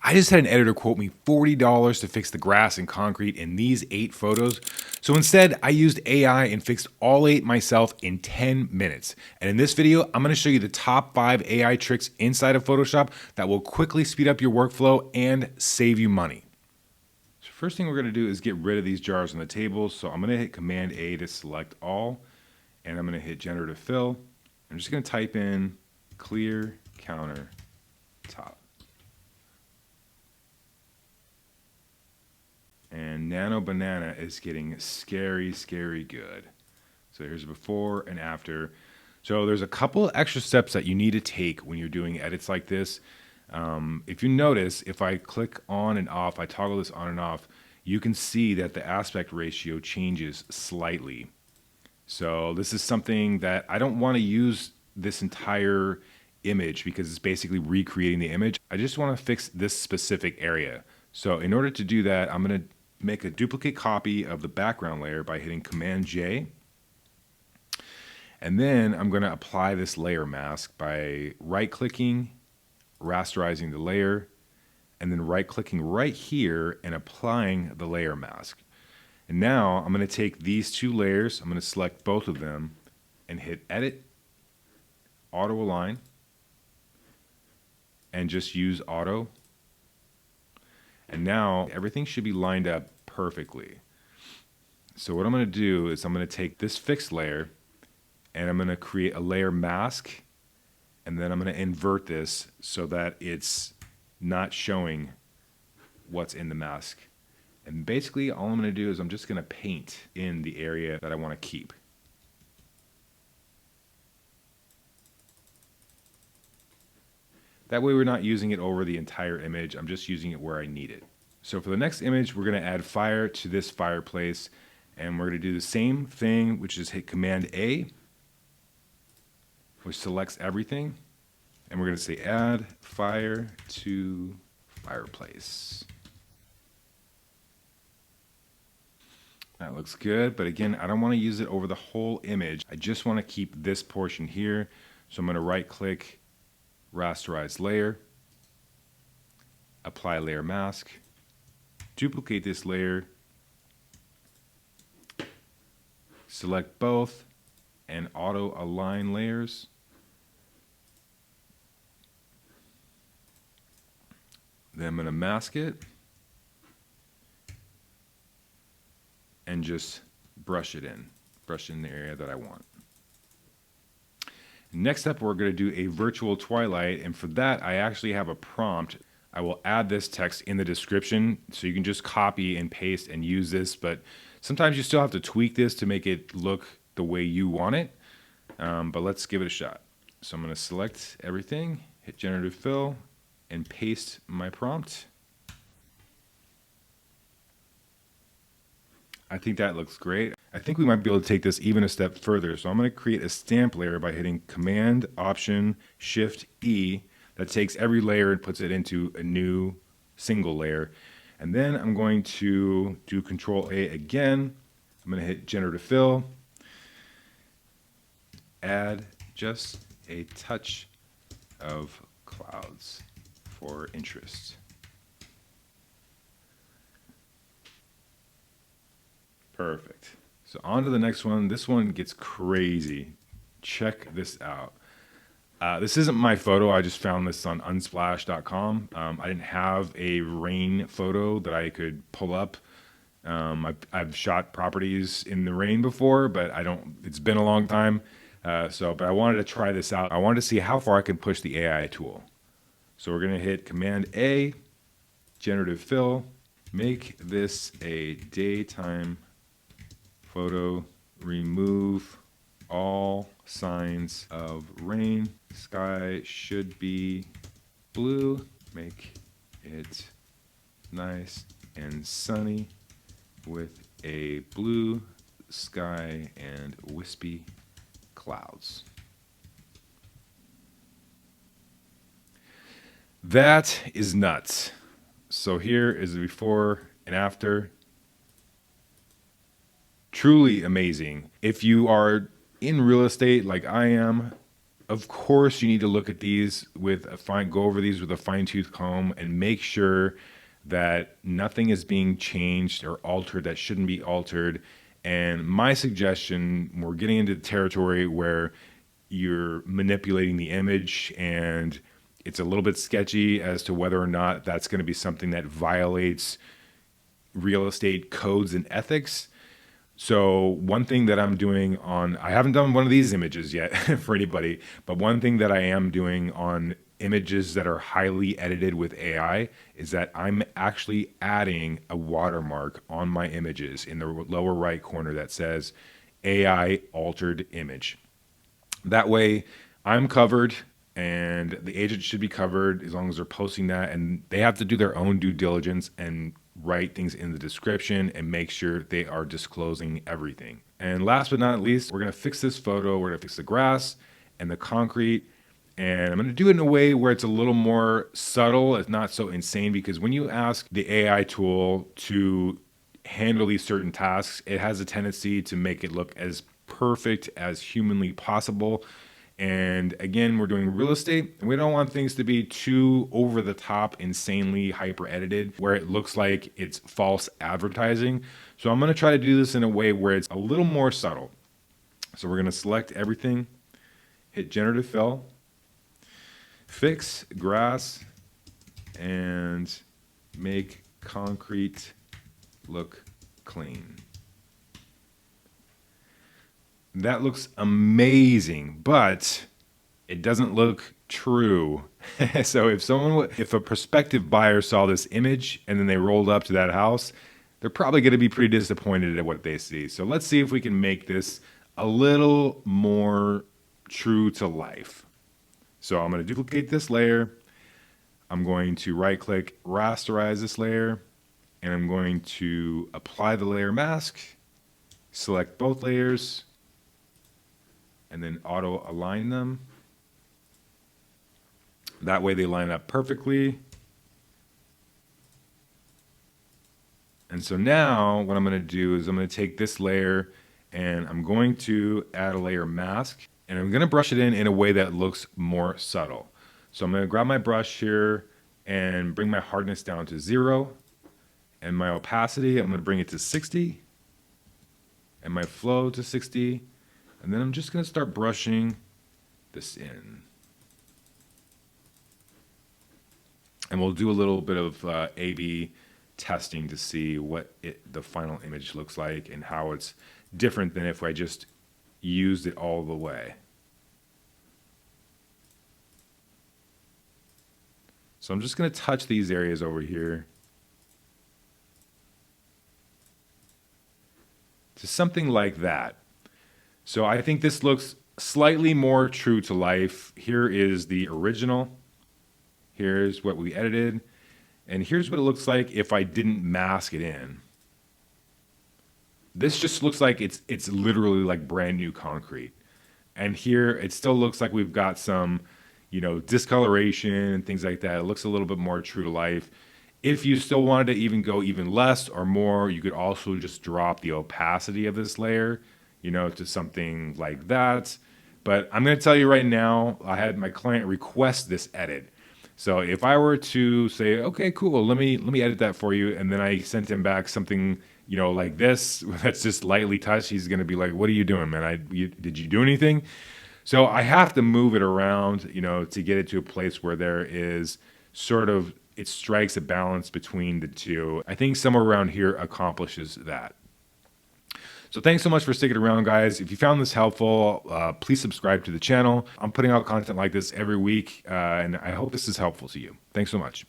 I just had an editor quote me $40 to fix the grass and concrete in these 8 photos. So instead, I used AI and fixed all 8 myself in 10 minutes. And in this video, I'm going to show you the top 5 AI tricks inside of Photoshop that will quickly speed up your workflow and save you money. So first thing we're going to do is get rid of these jars on the table. So I'm going to hit Command A to select all, and I'm going to hit Generative Fill. I'm just going to type in clear counter top. And Nano Banana is getting scary, scary good. So here's before and after. So there's a couple extra steps that you need to take when you're doing edits like this. If you notice, if I click on and off, I toggle this on and off, you can see that the aspect ratio changes slightly. So this is something that I don't want to use this entire image because it's basically recreating the image. I just want to fix this specific area. So in order to do that, I'm going to make a duplicate copy of the background layer by hitting Command J. And then I'm going to apply this layer mask by right-clicking, rasterizing the layer, and then right-clicking right here and applying the layer mask. And now I'm going to take these 2 layers, I'm going to select both of them and hit Edit, Auto Align, and just use Auto. And now everything should be lined up perfectly. So what I'm going to do is I'm going to take this fixed layer and I'm going to create a layer mask, and then I'm going to invert this so that it's not showing what's in the mask. And basically all I'm going to do is I'm just going to paint in the area that I want to keep. That way we're not using it over the entire image, I'm just using it where I need it. So for the next image, we're going to add fire to this fireplace, and we're going to do the same thing, which is hit Command A, which selects everything, and we're going to say add fire to fireplace. That looks good, but again, I don't want to use it over the whole image. I just want to keep this portion here. So I'm going to right click, rasterize layer, apply layer mask, duplicate this layer, select both, and auto align layers. Then I'm going to mask it and just brush it in the area that I want. Next up, we're going to do a virtual twilight, and for that I actually have a prompt. I will add this text in the description so you can just copy and paste and use this, but sometimes you still have to tweak this to make it look the way you want it, but let's give it a shot. So I'm going to select everything, hit Generative Fill, and paste my prompt. I think that looks great. I think we might be able to take this even a step further. So I'm going to create a stamp layer by hitting Command, Option, Shift, E. That takes every layer and puts it into a new single layer. And then I'm going to do Control A again. I'm going to hit Generative Fill. Add just a touch of clouds for interest. Perfect. So on to the next one. This one gets crazy. Check this out. This isn't my photo. I just found this on unsplash.com. I didn't have a rain photo that I could pull up. I've shot properties in the rain before, but it's been a long time. But I wanted to try this out. I wanted to see how far I can push the AI tool. So we're going to hit Command A, Generative Fill, make this a daytime photo, remove all signs of rain, sky should be blue, make it nice and sunny with a blue sky and wispy clouds. That is nuts. So here is the before and after. Truly amazing. If you are in real estate like I am, Of course, you need to look at these with go over these with a fine-tooth comb and make sure that nothing is being changed or altered that shouldn't be altered. And my suggestion, we're getting into the territory where you're manipulating the image and it's a little bit sketchy as to whether or not that's going to be something that violates real estate codes and ethics. So one thing that I'm doing I haven't done one of these images yet for anybody, but one thing that I am doing on images that are highly edited with AI is that I'm actually adding a watermark on my images in the lower right corner that says AI altered image. That way I'm covered and the agent should be covered as long as they're posting that, and they have to do their own due diligence and write things in the description and make sure they are disclosing everything. And last but not least, we're going to fix this photo. We're going to fix the grass and the concrete. And I'm going to do it in a way where it's a little more subtle. It's not so insane, because when you ask the AI tool to handle these certain tasks, it has a tendency to make it look as perfect as humanly possible. And again, we're doing real estate and we don't want things to be too over the top, insanely hyper edited where it looks like it's false advertising. So I'm going to try to do this in a way where it's a little more subtle. So we're going to select everything, hit generative fill, fix grass, and make concrete look clean. That looks amazing, but it doesn't look true. So if a prospective buyer saw this image and then they rolled up to that house, they're probably going to be pretty disappointed at what they see. So let's see if we can make this a little more true to life. So I'm going to duplicate this layer. I'm going to right click, rasterize this layer, and I'm going to apply the layer mask, select both layers, and then auto align them. That way they line up perfectly. And so now what I'm going to do is I'm going to take this layer and I'm going to add a layer mask, and I'm going to brush it in a way that looks more subtle. So I'm going to grab my brush here and bring my hardness down to 0, and my opacity, I'm going to bring it to 60, and my flow to 60. And then I'm just going to start brushing this in. And we'll do a little bit of A/B testing to see what the final image looks like and how it's different than if I just used it all the way. So I'm just going to touch these areas over here to something like that. So I think this looks slightly more true to life. Here is the original. Here's what we edited. And here's what it looks like if I didn't mask it in. This just looks like it's literally like brand new concrete. And here it still looks like we've got some, discoloration and things like that. It looks a little bit more true to life. If you still wanted to even go even less or more, you could also just drop the opacity of this layer, to something like that. But I'm going to tell you right now, I had my client request this edit. So if I were to say, okay, cool, let me edit that for you, and then I sent him back something, like this, that's just lightly touched, he's going to be like, what are you doing, man? Did you do anything? So I have to move it around, to get it to a place where there is it strikes a balance between the two. I think somewhere around here accomplishes that. So thanks so much for sticking around, guys. If you found this helpful, please subscribe to the channel. I'm putting out content like this every week, and I hope this is helpful to you. Thanks so much.